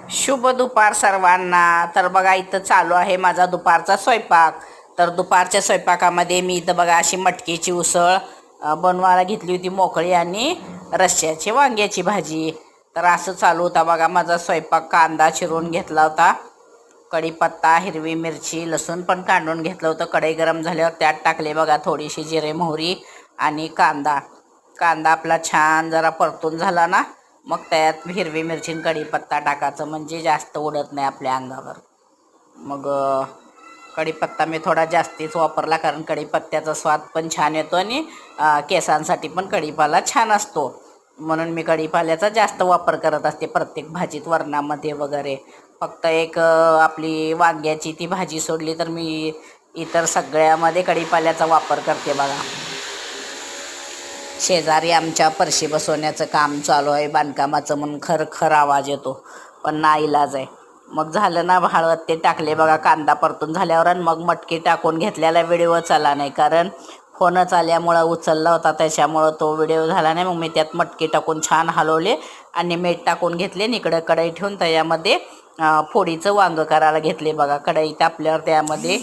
शुभ दुपार सर्वांना. तर बघा इथं चालू आहे माझा दुपारचा स्वयंपाक. तर दुपारच्या स्वयंपाकामध्ये मी इथं बघा अशी मटकीची उसळ बनवायला घेतली होती, मोकळी, आणि रश्श्याची वांग्याची भाजी. तर असं चालू होता बघा माझा स्वयंपाक. कांदा चिरून घेतला होता, कढीपत्ता, हिरवी मिरची, लसूण पण काढून घेतलं होतं. कढई गरम झाल्यावर त्यात टाकले बघा थोडीशी जिरे मोहरी आणि कांदा. कांदा आपला छान जरा परतून झाला ना, मग त्यात हिरवी मिरची आणि कढीपत्ता टाकायचं, म्हणजे जास्त उडत नाही आपल्या अंगावर. मग कढीपत्ता मी थोडा जास्तीच वापरला, कारण कढीपत्त्याचा स्वाद पण छान येतो आणि केसांसाठी पण कढीपाला छान असतो, म्हणून मी कढीपाल्याचा जास्त वापर करत असते प्रत्येक भाजीत, वरणामध्ये वगैरे. फक्त एक आपली वांग्याची ती भाजी सोडली तर मी इतर सगळ्यामध्ये कढीपाल्याचा वापर करते बघा. शेजारी आमच्या फरशी बसवण्याचं काम चालू आहे बांधकामाचं, म्हणून खर आवाज येतो, पण नाईलाज आहे. मग झालं ना, हळद ते टाकले बघा कांदा परतून झाल्यावर, आणि मग मटकी टाकून घेतलेला व्हिडिओ चला नाही, कारण फोनच आल्यामुळं उचलला होता, त्याच्यामुळं तो व्हिडिओ झाला नाही. मग मी त्यात मटकी टाकून छान हलवले आणि मीठ टाकून घेतले. इकडं कढई ठेवून त्याच्यामध्ये फोडीचं वांगं करायला घेतले बघा. कढई तापल्यावर त्यामध्ये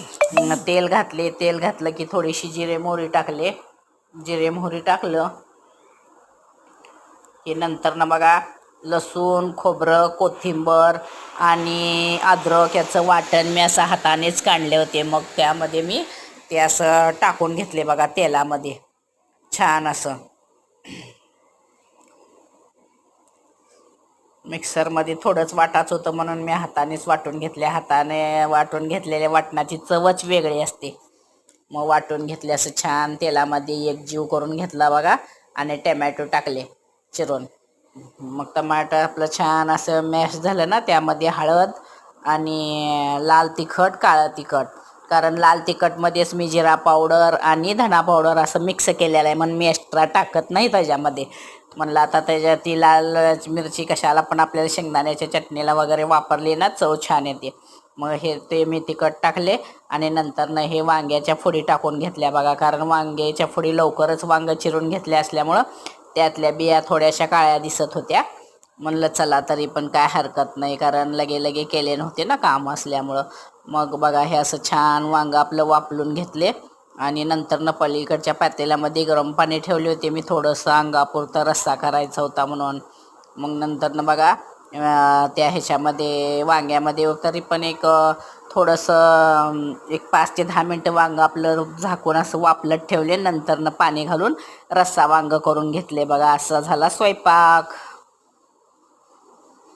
तेल घातले. तेल घातलं की थोडीशी जिरे मोहरी टाकले. जिरे मोहरी टाकलं की नंतर ना बघा लसूण, खोबरं, कोथिंबर आणि अद्रक याचं वाटण मी असं हातानेच काढले होते. मग त्यामध्ये मी ते असं टाकून घेतले बघा तेलामध्ये छान असं. मिक्सरमध्ये थोडंच वाटायचं होतं, म्हणून मी हातानेच वाटून घेतले. हाताने वाटून घेतलेल्या वाटणाची चवच वेगळी असते. मग वाटून घेतले असं छान तेलामध्ये, एक जीव करून घेतला बघा, आणि टमॅटो टाकले चिरून. मग टमाटर आपलं छान असं मॅश झालं ना, त्यामध्ये हळद आणि लाल तिखट, काळं तिखट, कारण लाल तिखटमध्येच मी जिरा पावडर आणि धना पावडर असं मिक्स केलेलं आहे, म्हणून मी एक्स्ट्रा टाकत नाही त्याच्यामध्ये. म्हणलं आता त्याच्यात ती लाल मिरची कशाला, पण आपल्याला शेंगदाण्याच्या चटणीला वगैरे वापरली ना चव छान येते. मग हे ते मी तिखट टाकले, आणि नंतर ना हे वांग्याच्या फोडी टाकून घेतल्या बघा, कारण वांग्याच्या फोडी लवकरच वांगं चिरून घेतल्या असल्यामुळं त्यातल्या बिया थोड्याशा काळ्या दिसत होत्या. म्हणलं चला तरी पण काय हरकत नाही, कारण लगे लगे केले नव्हते ना काम असल्यामुळं. मग बघा हे असं छान वांगं आपलं वापरून घेतले, आणि नंतर न पलीकडच्या पातेल्यामध्ये गरम पाणी ठेवले होते मी, थोडंसं अंगापुरता रस्सा करायचा होता म्हणून. मग नंतर न बघा त्या ह्याच्यामध्ये वांग्यामध्ये तरी पण एक थोडंसं एक 5 ते 10 मिनटं वांगं आपलं झाकून असं वापलत ठेवले. नंतर न पाणी घालून रस्सा वांगं करून घेतले बघा. असा झाला स्वयंपाक.